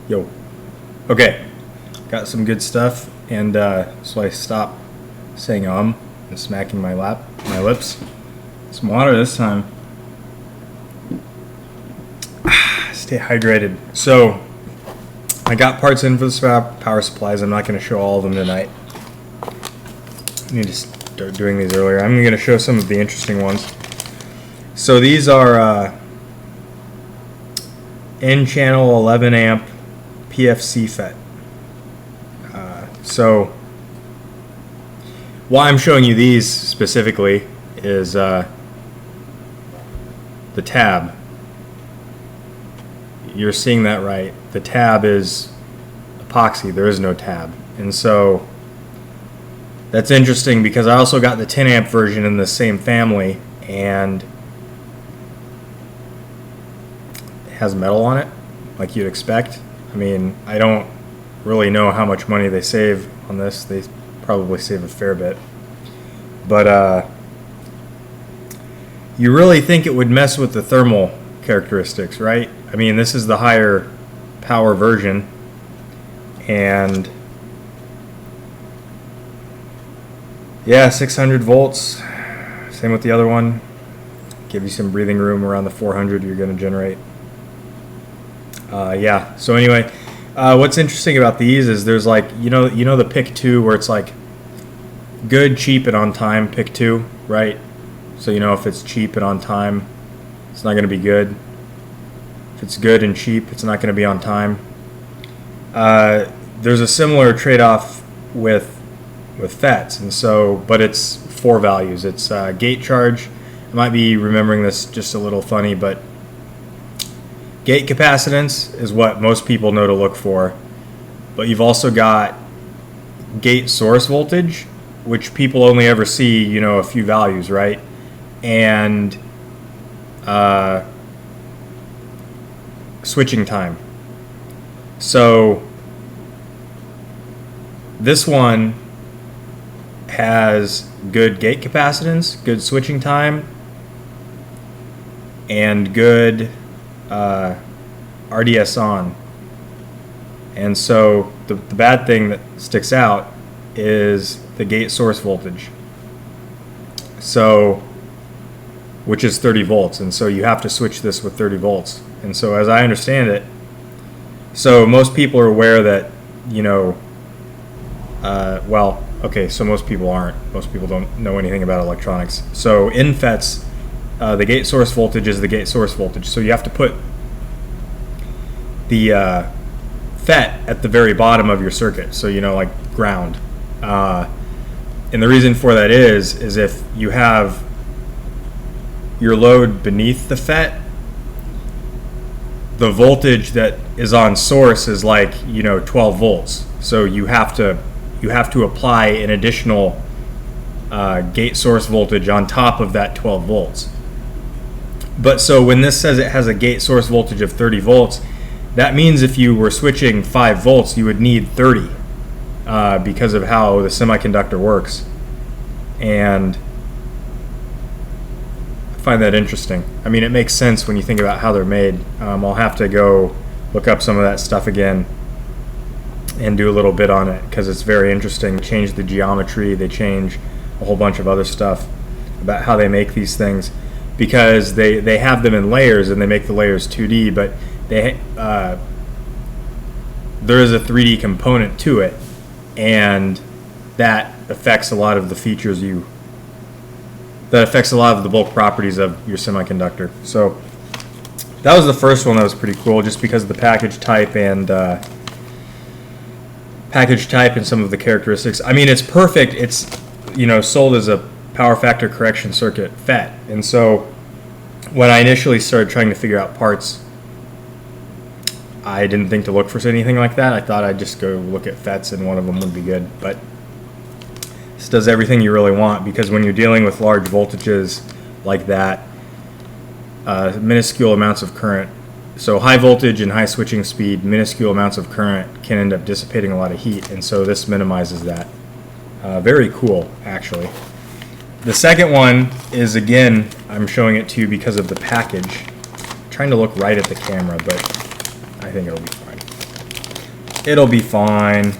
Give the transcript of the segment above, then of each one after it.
Yo. Okay. Got some good stuff, and so I stop saying and smacking my lips. Some water this time. Stay hydrated. So I got parts in for the power supplies. I'm not going to show all of them tonight. I need to start doing these earlier. I'm going to show some of the interesting ones. So these are N-channel 11 amp PFC FET. So why I'm showing you these specifically is the tab. You're seeing that right. The tab is epoxy. There is no tab. And so that's interesting because I also got the 10 amp version in the same family, and it has metal on it like you'd expect. I mean, I don't really know how much money they save on this. They probably save a fair bit. But you really think it would mess with the thermal characteristics, right? I mean, this is the higher power version, and yeah, 600 volts. Same with the other one. Give you some breathing room around the 400 you're going to generate. Yeah, so anyway, what's interesting about these is there's like, you know the pick 2 where it's like good, cheap, and on time pick 2, right? So if it's cheap and on time, it's not going to be good. If it's good and cheap, it's not going to be on time. There's a similar trade-off with FETs, and so, but it's 4 values. It's gate charge. I might be remembering this just a little funny, but gate capacitance is what most people know to look for, but you've also got gate source voltage, which people only ever see, a few values, right? And switching time. So this one has good gate capacitance, good switching time, and good RDS on. And so the bad thing that sticks out is the gate source voltage. So, which is 30 volts, and so you have to switch this with 30 volts. And so as I understand it, so most people are aware that, well, okay, so most people aren't. Most people don't know anything about electronics. So in FETs, the gate source voltage is the gate source voltage. So you have to put the FET at the very bottom of your circuit, so like ground. And the reason for that is if you have your load beneath the FET, the voltage that is on source is like 12 volts. So you have to apply an additional gate source voltage on top of that 12 volts. But so when this says it has a gate source voltage of 30 volts, that means if you were switching 5 volts, you would need 30 because of how the semiconductor works. And I find that interesting. I mean, it makes sense when you think about how they're made. I'll have to go look up some of that stuff again and do a little bit on it because it's very interesting. They change the geometry, they change a whole bunch of other stuff about how they make these things, because they have them in layers and they make the layers 2D, but there is a 3D component to it, and that affects a lot of the features that affects a lot of the bulk properties of your semiconductor. So that was the first one that was pretty cool, just because of the package type and some of the characteristics. I mean, it's perfect. It's sold as a power factor correction circuit FET, and so when I initially started trying to figure out parts, I didn't think to look for anything like that. I thought I'd just go look at FETs and one of them would be good, but this does everything you really want, because when you're dealing with large voltages like that, minuscule amounts of current, so high voltage and high switching speed, minuscule amounts of current can end up dissipating a lot of heat, and so this minimizes that. Very cool, actually. The second one is, again, I'm showing it to you because of the package. I'm trying to look right at the camera, but I think it'll be fine. It'll be fine.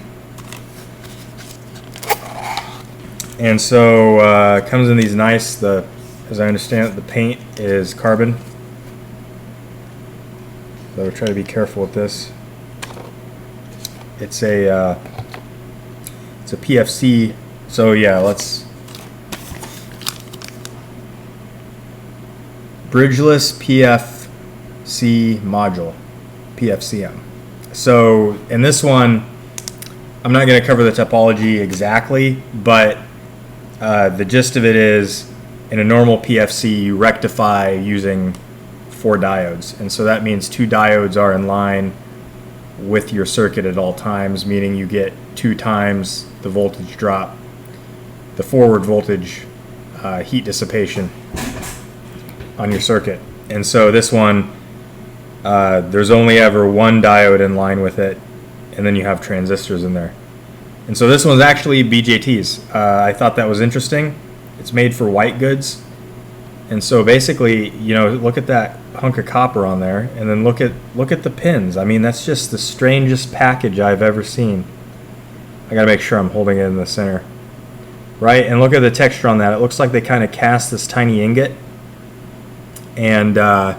And so it comes in these nice, as I understand it, the paint is carbon. So try to be careful with this. It's a PFC. So yeah, let's bridgeless PFC module, PFCM. So in this one, I'm not going to cover the topology exactly, but the gist of it is, in a normal PFC, you rectify using 4 diodes. And so that means 2 diodes are in line with your circuit at all times, meaning you get 2 times the voltage drop, the forward voltage heat dissipation on your circuit. And so this one, there's only ever 1 diode in line with it, and then you have transistors in there. And so this one's actually BJTs. I thought that was interesting. It's made for white goods. And so basically, you know, look at that hunk of copper on there, and then look at the pins. I mean, that's just the strangest package I've ever seen. I gotta make sure I'm holding it in the center. Right, and look at the texture on that. It looks like they kind of cast this tiny ingot. And I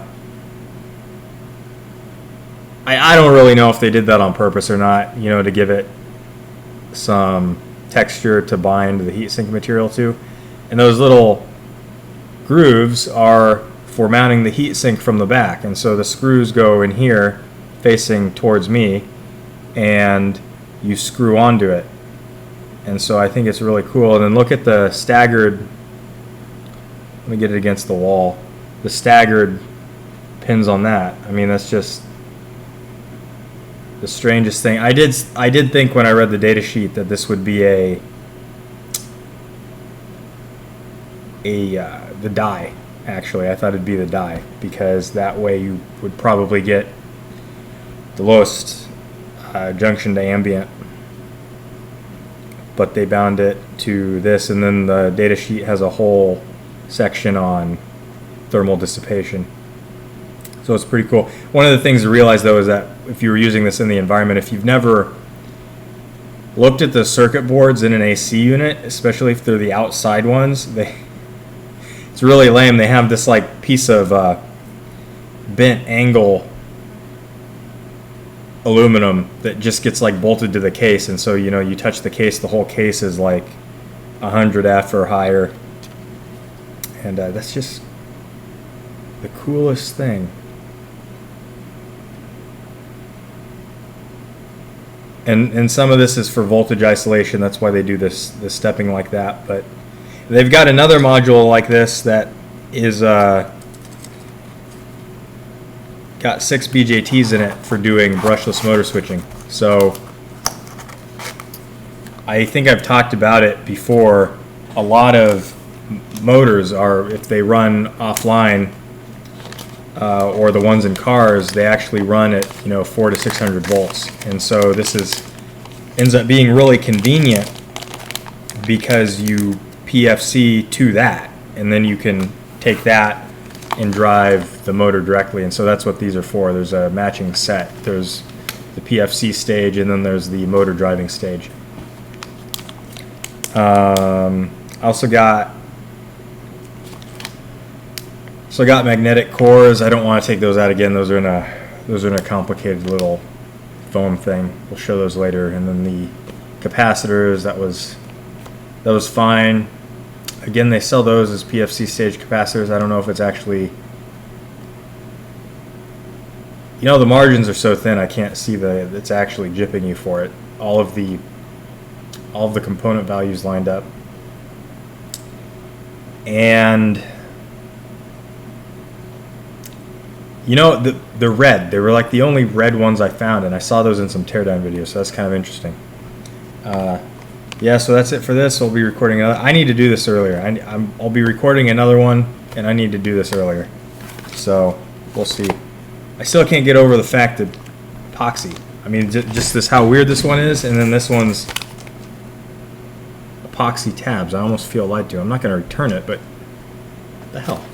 don't really know if they did that on purpose or not, you know, to give it some texture to bind the heatsink material to. And those little grooves are for mounting the heatsink from the back. And so the screws go in here facing towards me, and you screw onto it. And so I think it's really cool. And then look at the staggered, let me get it against the wall, the staggered pins on that. I mean, that's just the strangest thing. I did think when I read the data sheet that this would be the die. Actually, I thought it'd be the die, because that way you would probably get the lowest junction to ambient. But they bound it to this, and then the data sheet has a whole section on thermal dissipation. So it's pretty cool. One of the things to realize, though, is that if you were using this in the environment, if you've never looked at the circuit boards in an AC unit, especially if they're the outside ones, it's really lame. They have this like piece of bent angle aluminum that just gets like bolted to the case, and so, you know, you touch the case, the whole case is like 100F or higher, and that's just the coolest thing. And some of this is for voltage isolation. That's why they do this stepping like that. But they've got another module like this that is got 6 BJTs in it for doing brushless motor switching. So I think I've talked about it before. A lot of motors are, if they run offline, or the ones in cars, they actually run at 400 to 600 volts, and so this ends up being really convenient because you PFC to that, and then you can take that and drive the motor directly. And so that's what these are for. There's a matching set. There's the PFC stage, and then there's the motor driving stage. I also got magnetic cores. I don't want to take those out again. Those are in a complicated little foam thing. We'll show those later. And then the capacitors, that was fine. Again, they sell those as PFC stage capacitors. I don't know if it's actually, the margins are so thin I can't see it's actually jipping you for it. All of the component values lined up. And the red, they were like the only red ones I found, and I saw those in some teardown videos, so that's kind of interesting. Yeah, so that's it for this. I'll be recording another. I need to do this earlier. I'll be recording another one, and I need to do this earlier. So we'll see. I still can't get over the fact that epoxy. I mean, just this, how weird this one is, and then this one's epoxy tabs. I almost feel lied to. I'm not going to return it, but what the hell?